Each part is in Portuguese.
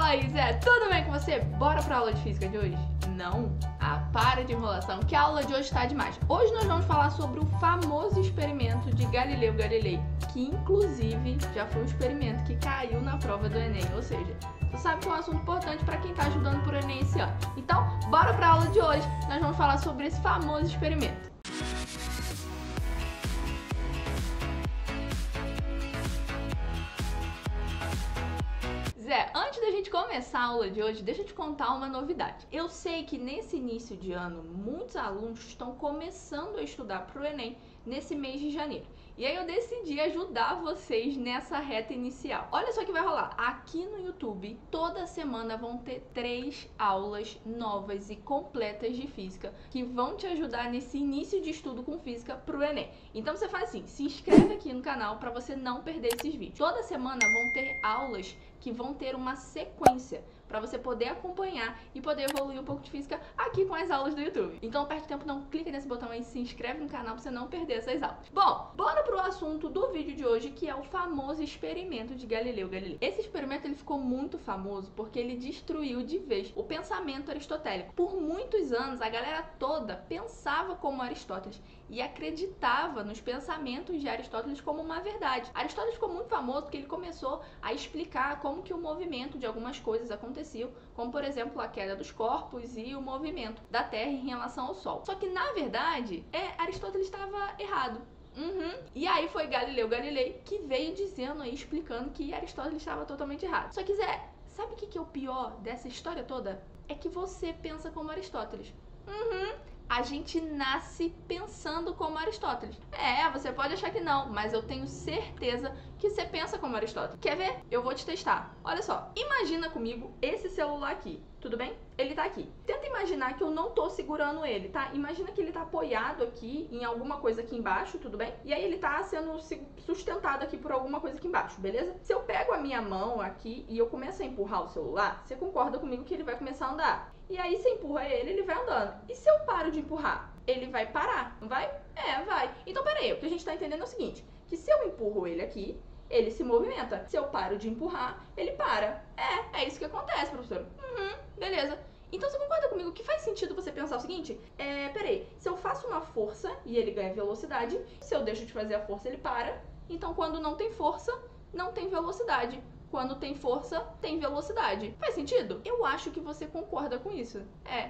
Oi, Zé, tudo bem com você? Bora pra aula de física de hoje? Não? Ah, para de enrolação, que a aula de hoje tá demais. Hoje nós vamos falar sobre o famoso experimento de Galileu Galilei, que inclusive já foi um experimento que caiu na prova do Enem, ou seja, você sabe que é um assunto importante para quem tá estudando pro Enem esse ano. Então, bora pra aula de hoje, nós vamos falar sobre esse famoso experimento. Zé, antes da gente começar a aula de hoje, deixa eu te contar uma novidade. Eu sei que nesse início de ano, muitos alunos estão começando a estudar para o Enem nesse mês de janeiro. E aí eu decidi ajudar vocês nessa reta inicial. Olha só o que vai rolar. Aqui no YouTube, toda semana vão ter 3 aulas novas e completas de física que vão te ajudar nesse início de estudo com física para o Enem. Então você faz assim, se inscreve aqui no canal para você não perder esses vídeos. Toda semana vão ter aulas que vão ter uma sequência para você poder acompanhar e poder evoluir um pouco de física aqui com as aulas do YouTube. Então não perde tempo não, clica nesse botão aí, se inscreve no canal para você não perder essas aulas. Bom, bora pro assunto do vídeo de hoje, que é o famoso experimento de Galileu Galilei. Esse experimento ele ficou muito famoso porque ele destruiu de vez o pensamento aristotélico. Por muitos anos a galera toda pensava como Aristóteles e acreditava nos pensamentos de Aristóteles como uma verdade. Aristóteles ficou muito famoso porque ele começou a explicar como que o movimento de algumas coisas aconteciam, como por exemplo a queda dos corpos e o movimento da Terra em relação ao Sol. Só que na verdade, Aristóteles estava errado. E aí foi Galileu Galilei que veio dizendo aí, explicando que Aristóteles estava totalmente errado. Só que Zé, sabe o que é o pior dessa história toda? É que você pensa como Aristóteles. A gente nasce pensando como Aristóteles. Você pode achar que não, mas eu tenho certeza que você pensa como Aristóteles. Quer ver? Eu vou te testar. Olha só, imagina comigo esse celular aqui, tudo bem? Ele tá aqui. Tenta imaginar que eu não tô segurando ele, tá? Imagina que ele tá apoiado aqui em alguma coisa aqui embaixo, tudo bem? E aí ele tá sendo sustentado aqui por alguma coisa aqui embaixo, beleza? Se eu pego a minha mão aqui e eu começo a empurrar o celular, você concorda comigo que ele vai começar a andar? E aí você empurra ele, ele vai andando. E se eu paro de empurrar? Ele vai parar, não vai? Vai. Então peraí, o que a gente tá entendendo é o seguinte, que se eu empurro ele aqui, ele se movimenta. Se eu paro de empurrar, ele para. É isso que acontece, professor. Beleza. Então você concorda comigo que faz sentido você pensar o seguinte? Peraí, se eu faço uma força e ele ganha velocidade, se eu deixo de fazer a força, ele para. Então quando não tem força, não tem velocidade. Quando tem força, tem velocidade. Faz sentido? Eu acho que você concorda com isso.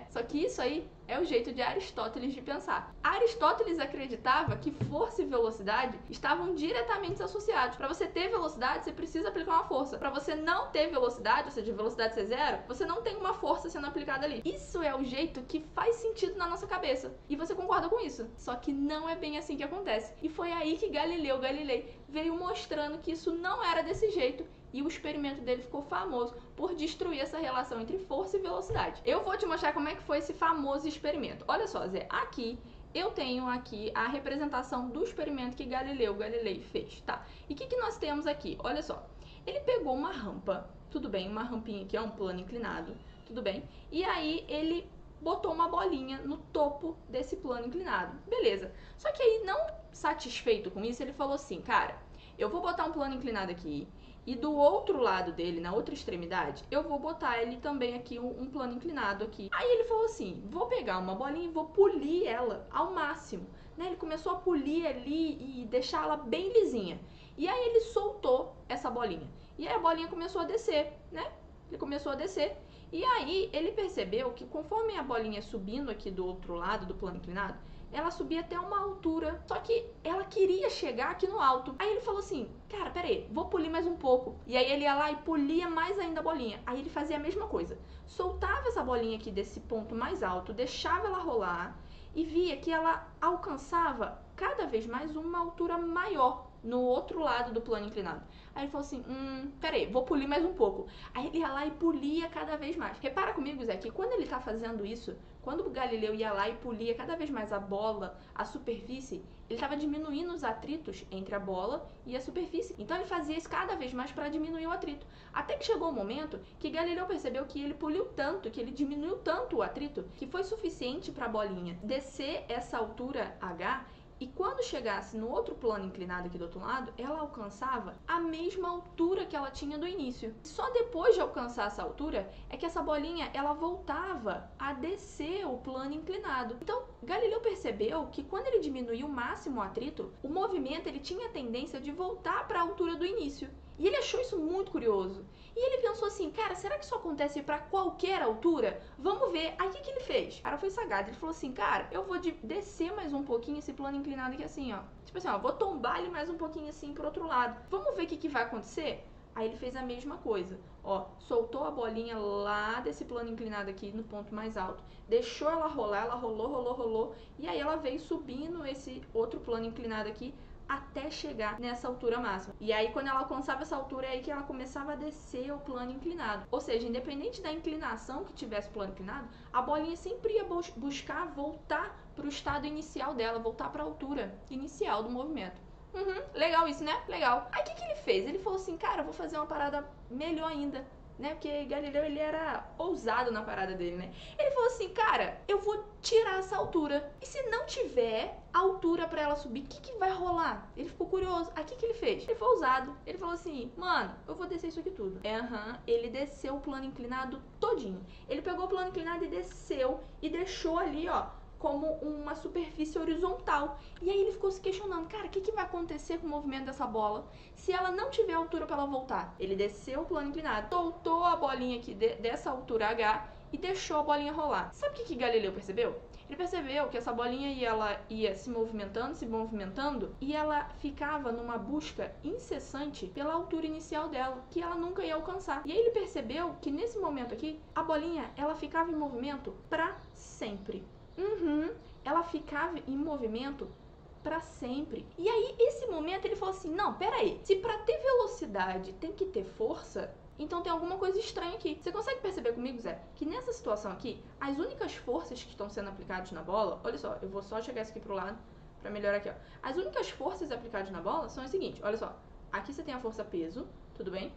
Só que isso aí é o jeito de Aristóteles de pensar. Aristóteles acreditava que força e velocidade estavam diretamente associados. Para você ter velocidade, você precisa aplicar uma força. Para você não ter velocidade, ou seja, velocidade ser zero, você não tem uma força sendo aplicada ali. Isso é o jeito que faz sentido na nossa cabeça. E você concorda com isso. Só que não é bem assim que acontece. E foi aí que Galileu Galilei veio mostrando que isso não era desse jeito. E o experimento dele ficou famoso por destruir essa relação entre força e velocidade. Eu vou te mostrar como é que foi esse famoso experimento. Olha só, Zé, aqui eu tenho aqui a representação do experimento que Galileu Galilei fez, tá? E o que nós temos aqui? Olha só, ele pegou uma rampa, tudo bem, uma rampinha aqui, um plano inclinado, tudo bem? E aí ele botou uma bolinha no topo desse plano inclinado, beleza. Só que aí, não satisfeito com isso, ele falou assim, cara, eu vou botar um plano inclinado aqui, e do outro lado dele, na outra extremidade, eu vou botar ele também aqui, um plano inclinado aqui. Aí ele falou assim, vou pegar uma bolinha e vou polir ela ao máximo. Né? Ele começou a polir ali e deixar ela bem lisinha. E aí ele soltou essa bolinha. E aí a bolinha começou a descer, né? Ele começou a descer. E aí ele percebeu que conforme a bolinha ia subindo aqui do outro lado do plano inclinado, ela subia até uma altura, só que ela queria chegar aqui no alto. Aí ele falou assim, cara, peraí, vou polir mais um pouco. E aí ele ia lá e polia mais ainda a bolinha. Aí ele fazia a mesma coisa. Soltava essa bolinha aqui desse ponto mais alto, deixava ela rolar e via que ela alcançava cada vez mais uma altura maior no outro lado do plano inclinado. Aí ele falou assim, peraí, vou polir mais um pouco. Aí ele ia lá e polia cada vez mais. Repara comigo, Zé, que quando ele tá fazendo isso, quando o Galileu ia lá e polia cada vez mais a bola, a superfície, ele estava diminuindo os atritos entre a bola e a superfície. Então ele fazia isso cada vez mais para diminuir o atrito. Até que chegou o momento que Galileu percebeu que ele poliu tanto, que ele diminuiu tanto o atrito, que foi suficiente para a bolinha descer essa altura H e quando chegasse no outro plano inclinado aqui do outro lado, ela alcançava a mesma altura que ela tinha do início. Só depois de alcançar essa altura é que essa bolinha ela voltava a descer o plano inclinado. Então, Galileu percebeu que quando ele diminuiu o máximo o atrito, o movimento ele tinha a tendência de voltar para a altura do início. E ele achou isso muito curioso. E ele pensou assim, cara, será que isso acontece para qualquer altura? Vamos ver. Aí o que ele fez? O cara foi sagado. Ele falou assim, cara, eu vou descer mais um pouquinho esse plano inclinado aqui assim, ó. Tipo assim, ó, vou tombar ele mais um pouquinho assim pro outro lado. Vamos ver o que vai acontecer? Aí ele fez a mesma coisa, ó, soltou a bolinha lá desse plano inclinado aqui no ponto mais alto, deixou ela rolar, ela rolou, e aí ela veio subindo esse outro plano inclinado aqui até chegar nessa altura máxima. E aí quando ela alcançava essa altura é aí que ela começava a descer o plano inclinado. Ou seja, independente da inclinação que tivesse o plano inclinado, a bolinha sempre ia buscar voltar para o estado inicial dela, voltar para a altura inicial do movimento. Legal isso, né? Legal. Aí o que ele fez? Ele falou assim, cara, eu vou fazer uma parada melhor ainda, né? Porque Galileu, ele era ousado na parada dele, né? Ele falou assim, cara, eu vou tirar essa altura. E se não tiver altura pra ela subir, o que vai rolar? Ele ficou curioso. Aí o que ele fez? Ele foi ousado. Ele falou assim, mano, eu vou descer isso aqui tudo. Ele desceu o plano inclinado todinho. Ele pegou o plano inclinado e desceu e deixou ali, ó, como uma superfície horizontal. E aí ele ficou se questionando, cara, o que vai acontecer com o movimento dessa bola se ela não tiver altura para ela voltar? Ele desceu o plano inclinado, soltou a bolinha aqui dessa altura H e deixou a bolinha rolar. Sabe o que Galileu percebeu? Ele percebeu que essa bolinha ela ia se movimentando, e ela ficava numa busca incessante pela altura inicial dela, que ela nunca ia alcançar. E aí ele percebeu que nesse momento aqui, a bolinha ela ficava em movimento para sempre. Ela ficava em movimento para sempre. E aí, esse momento, ele falou assim, não, peraí, se para ter velocidade tem que ter força, então tem alguma coisa estranha aqui. Você consegue perceber comigo, Zé, que nessa situação aqui, as únicas forças que estão sendo aplicadas na bola, olha só, eu vou só chegar isso aqui pro lado para melhorar aqui, ó. As únicas forças aplicadas na bola são as seguintes, olha só, aqui você tem a força peso, tudo bem?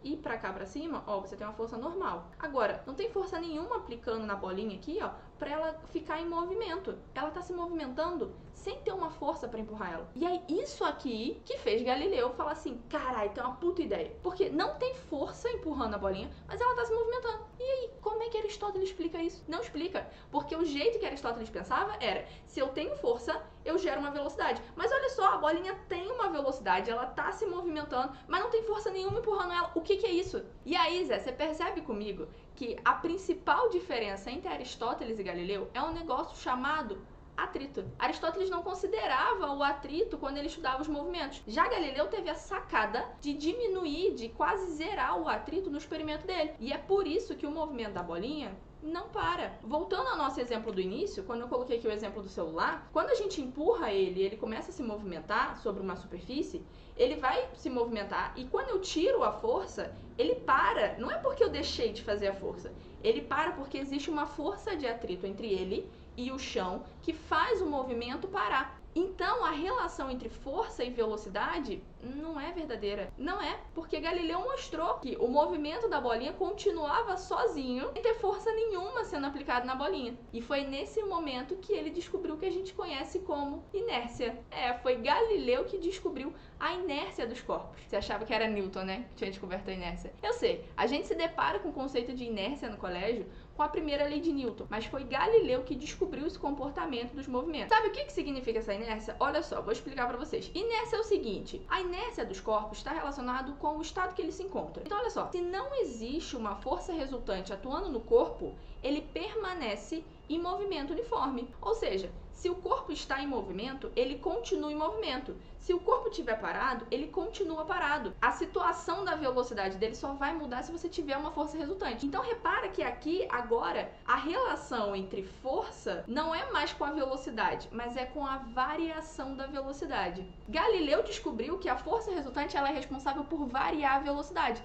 E pra cá pra cima, ó, você tem uma força normal. Agora, não tem força nenhuma aplicando na bolinha aqui, ó, pra ela ficar em movimento. Ela tá se movimentando sem ter uma força pra empurrar ela. E aí, isso aqui que fez Galileu falar assim, caralho, tem uma puta ideia. Porque não tem força empurrando a bolinha, mas ela tá se movimentando. E aí, como é que Aristóteles explica isso? Não explica. Porque o jeito que Aristóteles pensava era, se eu tenho força, eu gero uma velocidade. Mas olha só, a bolinha tem uma velocidade, ela tá se movimentando, mas não tem força nenhuma empurrando ela. O que é isso? E aí, Zé, você percebe comigo que a principal diferença entre Aristóteles e Galileu é um negócio chamado atrito. Aristóteles não considerava o atrito quando ele estudava os movimentos. Já Galileu teve a sacada de diminuir, de quase zerar o atrito no experimento dele. E é por isso que o movimento da bolinha não para. Voltando ao nosso exemplo do início, quando eu coloquei aqui o exemplo do celular, quando a gente empurra ele, ele começa a se movimentar sobre uma superfície, ele vai se movimentar e quando eu tiro a força, ele para. Não é porque eu deixei de fazer a força. Ele para porque existe uma força de atrito entre ele e o chão que faz o movimento parar. Então, a relação entre força e velocidade não é verdadeira. Não é, porque Galileu mostrou que o movimento da bolinha continuava sozinho, sem ter força nenhuma sendo aplicada na bolinha. E foi nesse momento que ele descobriu o que a gente conhece como inércia. Foi Galileu que descobriu a inércia dos corpos. Você achava que era Newton, né? Que tinha descoberto a inércia. Eu sei, a gente se depara com o conceito de inércia no colégio com a primeira lei de Newton, mas foi Galileu que descobriu esse comportamento dos movimentos. Sabe o que significa essa inércia? Olha só, vou explicar para vocês. Inércia é o seguinte, a inércia dos corpos está relacionado com o estado que ele se encontra. Então, olha só, se não existe uma força resultante atuando no corpo, ele permanece em movimento uniforme. Ou seja, se o corpo está em movimento, ele continua em movimento. Se o corpo estiver parado, ele continua parado. A situação da velocidade dele só vai mudar se você tiver uma força resultante. Então repara que aqui, agora, a relação entre força não é mais com a velocidade, mas é com a variação da velocidade. Galileu descobriu que a força resultante ela é responsável por variar a velocidade.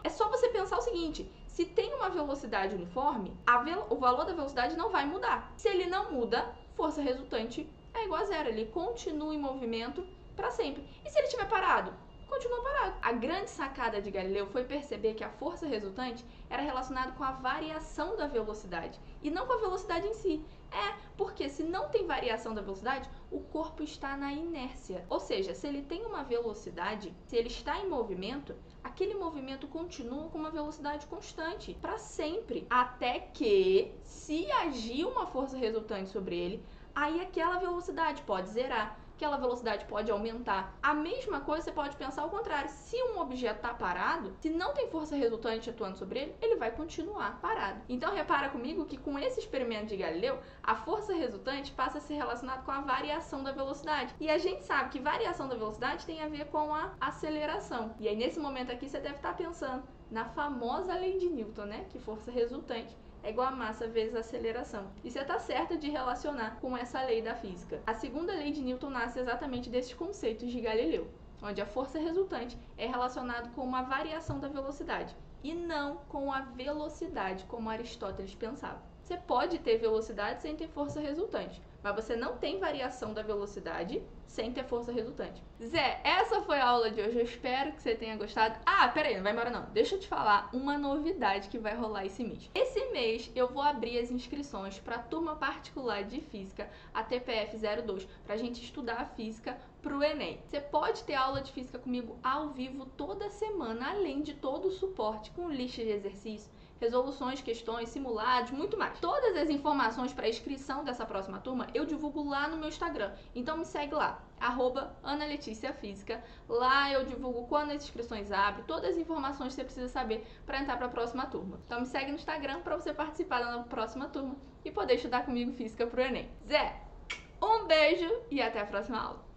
É só você pensar o seguinte, se tem uma velocidade uniforme, o valor da velocidade não vai mudar. Se ele não muda, força resultante é igual a zero, ele continua em movimento para sempre. E se ele estiver parado? continua parado. A grande sacada de Galileu foi perceber que a força resultante era relacionada com a variação da velocidade e não com a velocidade em si. Porque se não tem variação da velocidade, o corpo está na inércia. Ou seja, se ele tem uma velocidade, se ele está em movimento, aquele movimento continua com uma velocidade constante para sempre, até que, se agir uma força resultante sobre ele, aí aquela velocidade pode zerar, aquela velocidade pode aumentar. A mesma coisa você pode pensar ao contrário. Se um objeto está parado, se não tem força resultante atuando sobre ele, ele vai continuar parado. Então repara comigo que com esse experimento de Galileu, a força resultante passa a ser relacionada com a variação da velocidade. E a gente sabe que variação da velocidade tem a ver com a aceleração. E aí nesse momento aqui você deve estar pensando na famosa lei de Newton, né? Que força resultante é igual a massa vezes a aceleração. E você está certa de relacionar com essa lei da física. A segunda lei de Newton nasce exatamente desses conceitos de Galileu, onde a força resultante é relacionada com uma variação da velocidade e não com a velocidade, como Aristóteles pensava. Você pode ter velocidade sem ter força resultante, mas você não tem variação da velocidade sem ter força resultante. Zé, essa foi a aula de hoje, eu espero que você tenha gostado. Peraí, não vai embora não. Deixa eu te falar uma novidade que vai rolar esse mês. Esse mês eu vou abrir as inscrições para a turma particular de física, a TPF 02, para a gente estudar a física para o Enem. Você pode ter aula de física comigo ao vivo toda semana, além de todo o suporte com lista de exercícios, resoluções, questões, simulados, muito mais. Todas as informações para a inscrição dessa próxima turma eu divulgo lá no meu Instagram. Então me segue lá, @AnaLeticiaFísica. Lá eu divulgo quando as inscrições abrem, todas as informações que você precisa saber para entrar para a próxima turma. Então me segue no Instagram para você participar da próxima turma e poder estudar comigo física para o Enem. Zé, um beijo e até a próxima aula.